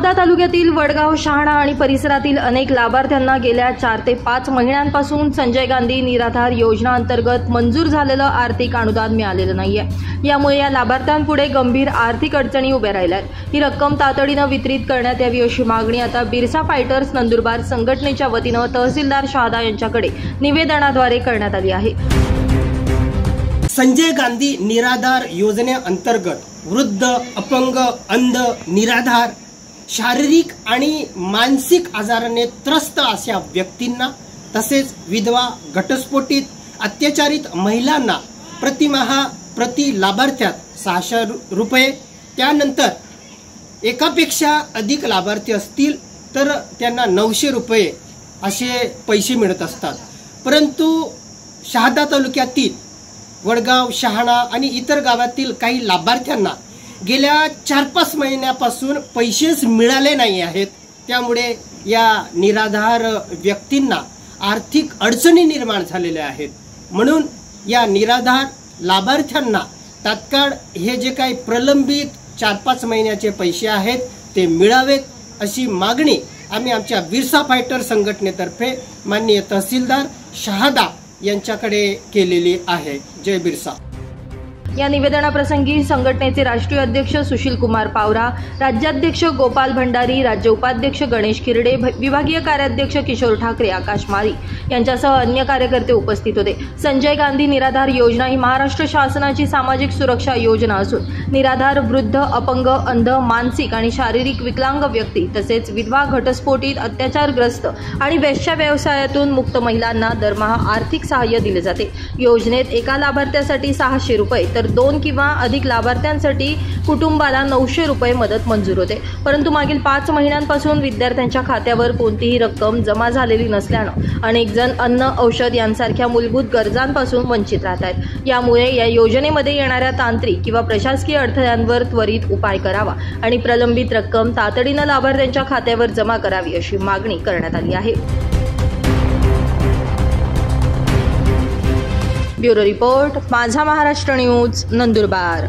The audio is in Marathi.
शहादा तालुक्यातील वडगाव, शहाणा आणि परिसरातील अनेक लाभार्थ्यांना गेल्या 4 ते 5 महिन्यांपासून संजय गांधी निराधार योजना अंतर्गत मंजूर झालेलं आर्थिक अनुदान मिळालेलं नाहीये। यामुळे या लाभार्थ्यांपुढे गंभीर आर्थिक अडचणी उभ्या राहिल्यात। ही रक्कम तातडीनं वितरित करण्यात यावी अशी मागणी आता बिरसा फायटर्स नंदुरबार संघटनेच्या वतीनं तहसीलदार शहादा यांच्याकडे निवेदनाद्वारे करण्यात आली आहे। संजय गांधी निराधार योजनेअंतर्गत वृद्ध, अपंग, अंध, निराधार, शारीरिक आणि मानसिक आजाराने त्रस्त अशा व्यक्तींना तसेच विधवा, घटस्फोटित, अत्याचारित महिलांना प्रतिमाहा प्रति लाभार्थ्यात 600 रुपये, त्यानंतर एकापेक्षा अधिक लाभार्थी असतील तर त्यांना 900 रुपये असे पैसे मिळत असतात। परंतु शहादा तालुक्यातील वडगाव, शहाणा आणि इतर गावातील काही लाभार्थ्यांना गेल्या 4-5 महिन्यापासून पैसेच मिळाले नाही आहेत। त्यामुळे या निराधार व्यक्तींना आर्थिक अडचणी निर्माण झालेल्या आहेत। म्हणून या निराधार लाभार्थ्यांना तात्काळ हे जे काही प्रलंबित 4-5 महिन्याचे पैसे आहेत ते मिळावेत अशी मागणी आम्ही आमच्या बिरसा फायटर संघटनेतर्फे माननीय तहसीलदार शहादा यांच्याकडे केलेली आहे। जय बिरसा। या निवेदनाप्रसंगी संघटनेचे राष्ट्रीय अध्यक्ष सुशील कुमार पावरा, राज्याध्यक्ष गोपाल भंडारी, राज्य उपाध्यक्ष गणेश किरडे, विभागीय कार्याध्यक्ष किशोर ठाकरे, आकाश मारी यांच्यासह अन्य कार्यकर्ते उपस्थित होते। संजय गांधी निराधार योजना ही महाराष्ट्र शासनाची सामाजिक सुरक्षा योजना असून निराधार, वृद्ध, अपंग, अंध, मानसिक आणि शारीरिक विकलांग व्यक्ती तसेच विधवा, घटस्फोटित, अत्याचारग्रस्त आणि वेश्या व्यवसायातून मुक्त महिलांना दरमहा आर्थिक सहाय्य दिले जाते। योजनेत एका लाभार्थ्यासाठी 600 रुपये तर 2 किंवा अधिक लाभार्थ्यांसाठी कुटुंबाला 900 रुपये मदत मंजूर होते। परंतु मागील 5 महिन्यांपासून विद्यार्थ्यांच्या खात्यावर कोणतीही रक्कम जमा झालेली नसल्यानं अनेक जण अन्न, औषध यांसारख्या मूलभूत गरजांपासून वंचित राहत आहेत। यामुळे या योजनेमध्ये येणाऱ्या तांत्रिक किंवा प्रशासकीय अडथळ्यांवर त्वरित उपाय करावा आणि प्रलंबित रक्कम तातडीनं लाभार्थ्यांच्या खात्यावर जमा करावी अशी मागणी करण्यात आली आहे। ब्युरो रिपोर्ट, माझा महाराष्ट्र न्यूज, नंदुरबार।